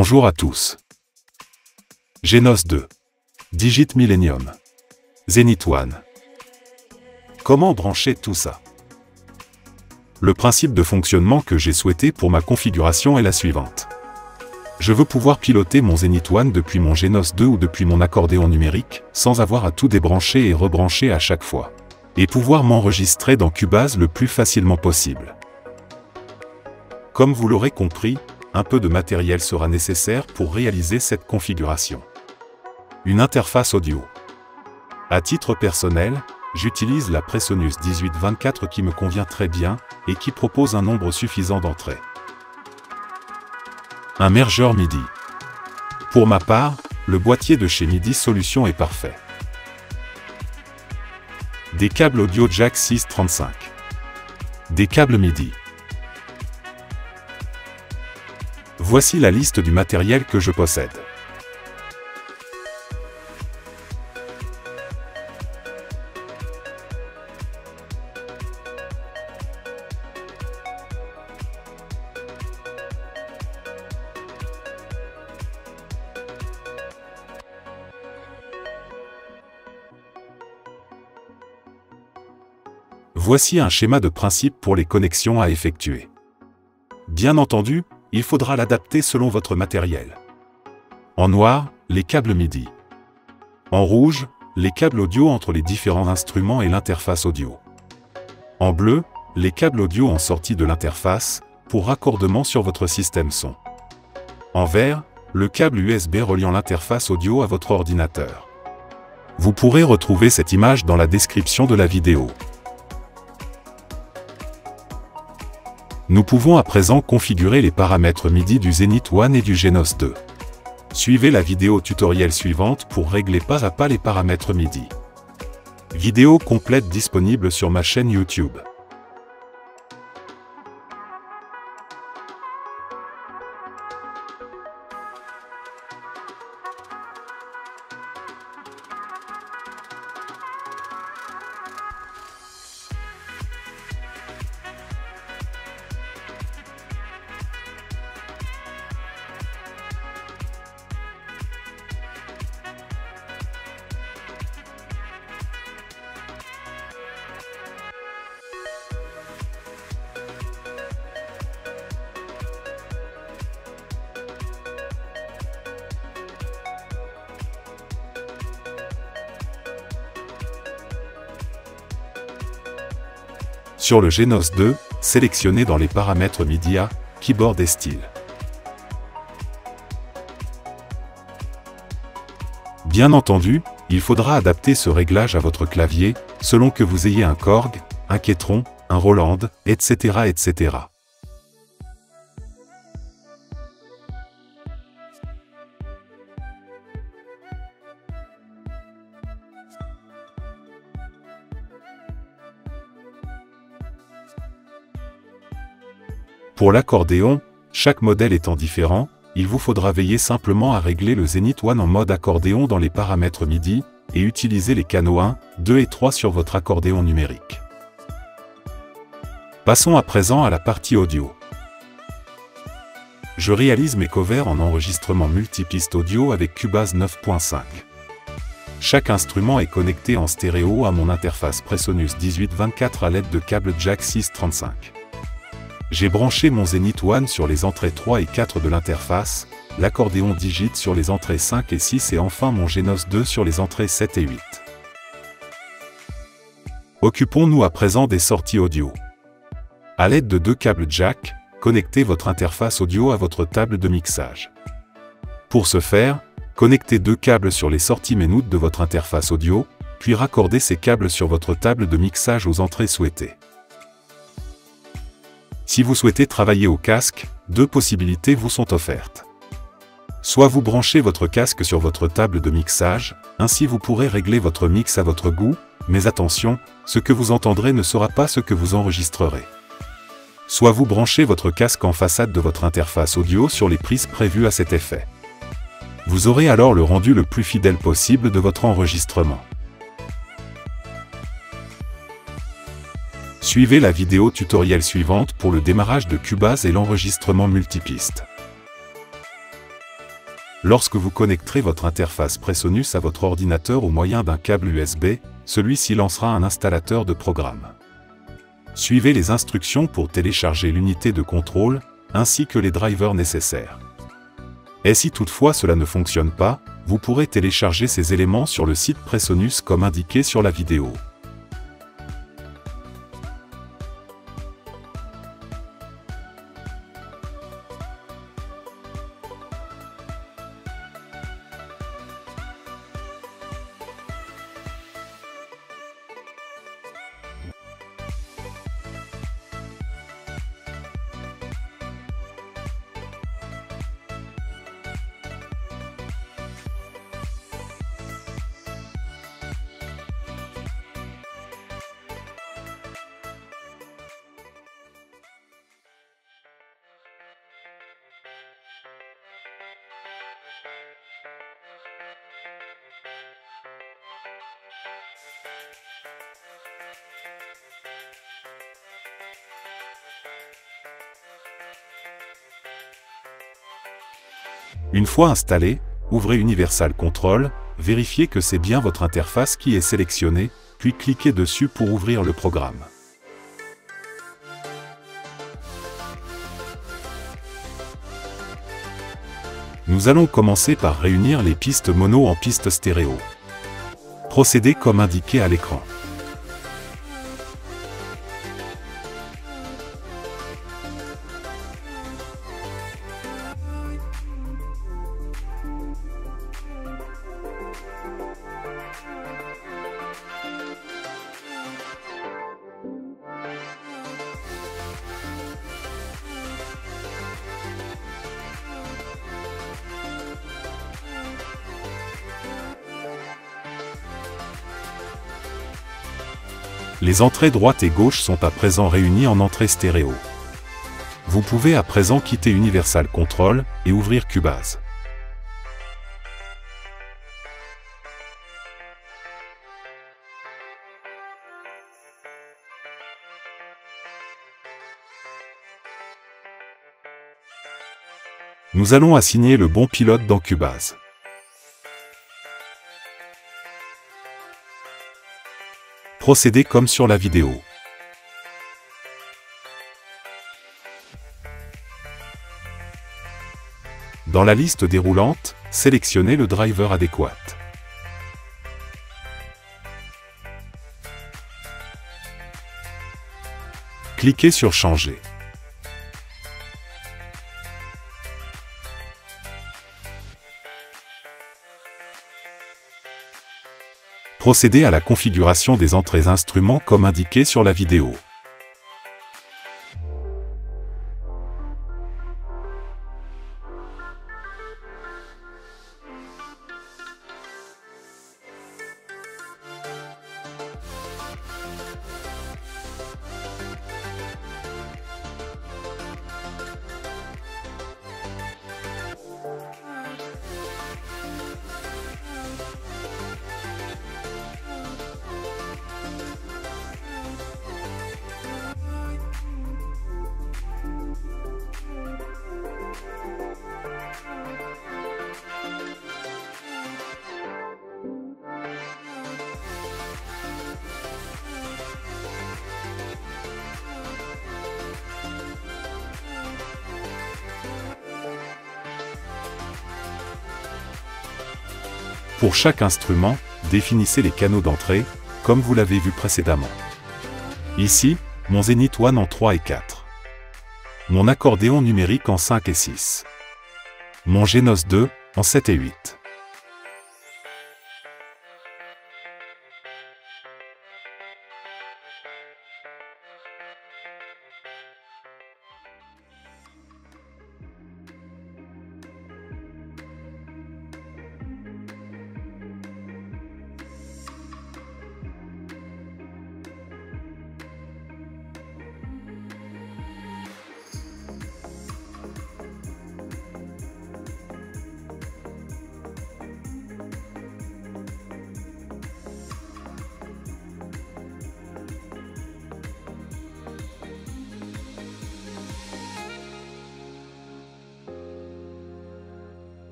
Bonjour à tous. Genos 2. Digit Millennium. Zenith One. Comment brancher tout ça? Le principe de fonctionnement que j'ai souhaité pour ma configuration est la suivante. Je veux pouvoir piloter mon Zenith One depuis mon Genos 2 ou depuis mon accordéon numérique, sans avoir à tout débrancher et rebrancher à chaque fois. Et pouvoir m'enregistrer dans Cubase le plus facilement possible. Comme vous l'aurez compris, un peu de matériel sera nécessaire pour réaliser cette configuration. Une interface audio. À titre personnel, j'utilise la Presonus 1824 qui me convient très bien et qui propose un nombre suffisant d'entrées. Un mergeur MIDI. Pour ma part, le boîtier de chez MIDI Solutions est parfait. Des câbles audio jack 635. Des câbles MIDI. Voici la liste du matériel que je possède. Voici un schéma de principe pour les connexions à effectuer. Bien entendu, il faudra l'adapter selon votre matériel. En noir, les câbles MIDI. En rouge, les câbles audio entre les différents instruments et l'interface audio. En bleu, les câbles audio en sortie de l'interface, pour raccordement sur votre système son. En vert, le câble USB reliant l'interface audio à votre ordinateur. Vous pourrez retrouver cette image dans la description de la vidéo. Nous pouvons à présent configurer les paramètres MIDI du Zenith One et du Genos 2. Suivez la vidéo tutoriel suivante pour régler pas à pas les paramètres MIDI. Vidéo complète disponible sur ma chaîne YouTube. Sur le Genos 2, sélectionnez dans les paramètres MIDI Keyboard et style. Bien entendu, il faudra adapter ce réglage à votre clavier, selon que vous ayez un Korg, un Ketron, un Roland, etc. etc. Pour l'accordéon, chaque modèle étant différent, il vous faudra veiller simplement à régler le Zenith One en mode accordéon dans les paramètres MIDI, et utiliser les canaux 1, 2 et 3 sur votre accordéon numérique. Passons à présent à la partie audio. Je réalise mes covers en enregistrement multipiste audio avec Cubase 9.5. Chaque instrument est connecté en stéréo à mon interface Presonus 1824 à l'aide de câbles jack 635. J'ai branché mon Zenith One sur les entrées 3 et 4 de l'interface, l'accordéon Digit sur les entrées 5 et 6 et enfin mon Genos 2 sur les entrées 7 et 8. Occupons-nous à présent des sorties audio. À l'aide de deux câbles jack, connectez votre interface audio à votre table de mixage. Pour ce faire, connectez deux câbles sur les sorties menoutes de votre interface audio, puis raccordez ces câbles sur votre table de mixage aux entrées souhaitées. Si vous souhaitez travailler au casque, deux possibilités vous sont offertes. Soit vous branchez votre casque sur votre table de mixage, ainsi vous pourrez régler votre mix à votre goût, mais attention, ce que vous entendrez ne sera pas ce que vous enregistrerez. Soit vous branchez votre casque en façade de votre interface audio sur les prises prévues à cet effet. Vous aurez alors le rendu le plus fidèle possible de votre enregistrement. Suivez la vidéo tutoriel suivante pour le démarrage de Cubase et l'enregistrement multipiste. Lorsque vous connecterez votre interface Presonus à votre ordinateur au moyen d'un câble USB, celui-ci lancera un installateur de programme. Suivez les instructions pour télécharger l'unité de contrôle, ainsi que les drivers nécessaires. Et si toutefois cela ne fonctionne pas, vous pourrez télécharger ces éléments sur le site Presonus comme indiqué sur la vidéo. Une fois installé, ouvrez Universal Control, vérifiez que c'est bien votre interface qui est sélectionnée, puis cliquez dessus pour ouvrir le programme. Nous allons commencer par réunir les pistes mono en pistes stéréo. Procédez comme indiqué à l'écran. Les entrées droite et gauche sont à présent réunies en entrée stéréo. Vous pouvez à présent quitter Universal Control et ouvrir Cubase. Nous allons assigner le bon pilote dans Cubase. Procédez comme sur la vidéo. Dans la liste déroulante, sélectionnez le driver adéquat. Cliquez sur Changer. Procédez à la configuration des entrées instruments comme indiqué sur la vidéo. Pour chaque instrument, définissez les canaux d'entrée, comme vous l'avez vu précédemment. Ici, mon Zenith One en 3 et 4. Mon accordéon numérique en 5 et 6. Mon Genos 2 en 7 et 8.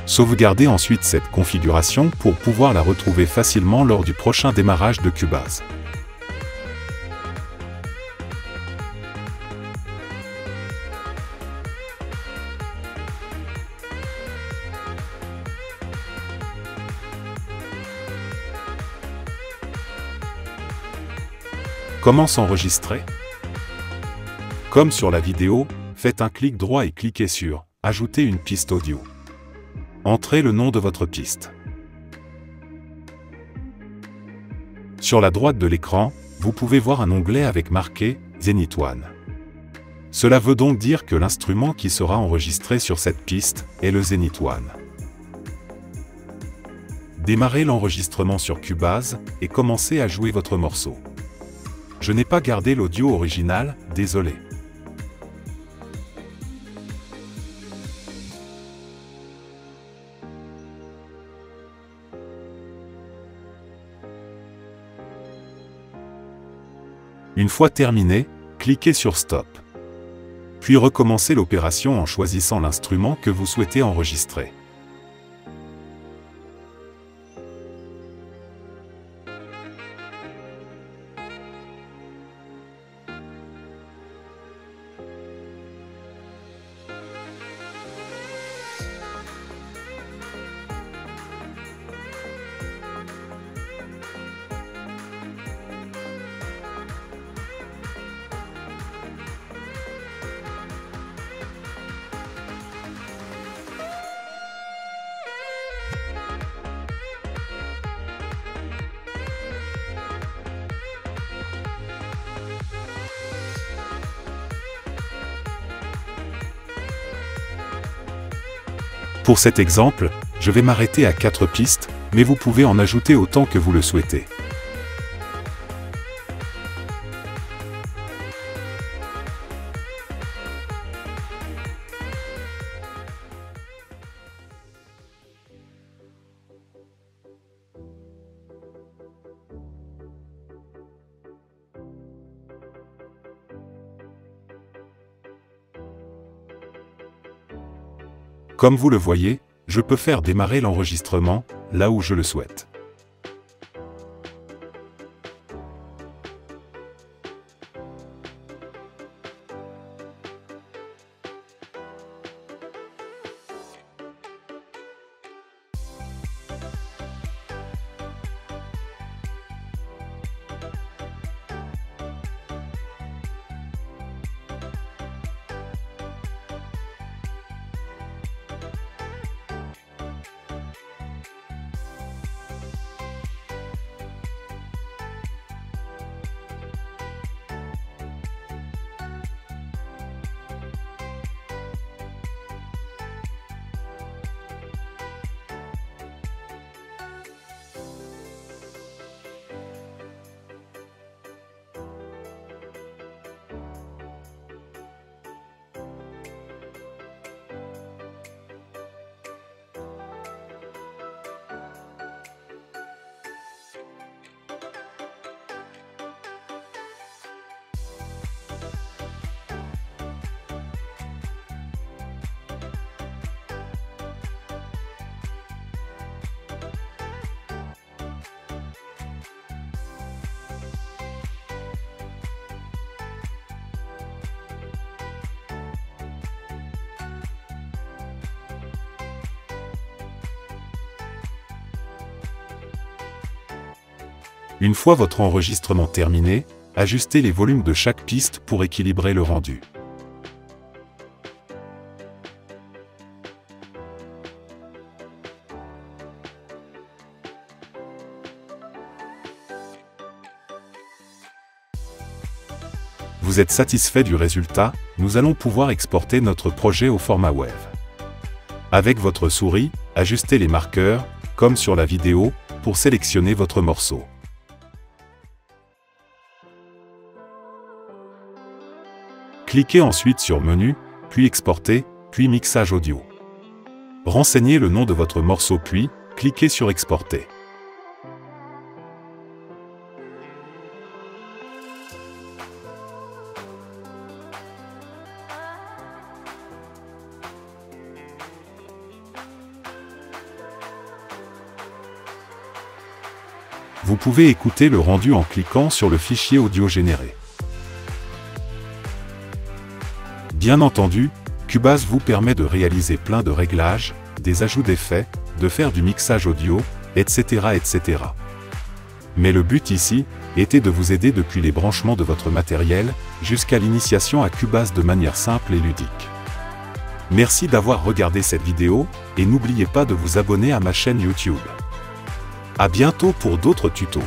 Sauvegardez ensuite cette configuration pour pouvoir la retrouver facilement lors du prochain démarrage de Cubase. Comment s'enregistrer? Comme sur la vidéo, faites un clic droit et cliquez sur « Ajouter une piste audio ». Entrez le nom de votre piste. Sur la droite de l'écran, vous pouvez voir un onglet avec marqué « Zenith One ». Cela veut donc dire que l'instrument qui sera enregistré sur cette piste est le Zenith One. Démarrez l'enregistrement sur Cubase et commencez à jouer votre morceau. Je n'ai pas gardé l'audio original, désolé. Une fois terminé, cliquez sur Stop. Puis recommencez l'opération en choisissant l'instrument que vous souhaitez enregistrer. Pour cet exemple, je vais m'arrêter à 4 pistes, mais vous pouvez en ajouter autant que vous le souhaitez. Comme vous le voyez, je peux faire démarrer l'enregistrement là où je le souhaite. Une fois votre enregistrement terminé, ajustez les volumes de chaque piste pour équilibrer le rendu. Vous êtes satisfait du résultat? Nous allons pouvoir exporter notre projet au format WAV. Avec votre souris, ajustez les marqueurs, comme sur la vidéo, pour sélectionner votre morceau. Cliquez ensuite sur Menu, puis Exporter, puis Mixage audio. Renseignez le nom de votre morceau puis, cliquez sur Exporter. Vous pouvez écouter le rendu en cliquant sur le fichier audio généré. Bien entendu, Cubase vous permet de réaliser plein de réglages, des ajouts d'effets, de faire du mixage audio, etc., etc. Mais le but ici était de vous aider depuis les branchements de votre matériel jusqu'à l'initiation à Cubase de manière simple et ludique. Merci d'avoir regardé cette vidéo et n'oubliez pas de vous abonner à ma chaîne YouTube. À bientôt pour d'autres tutos.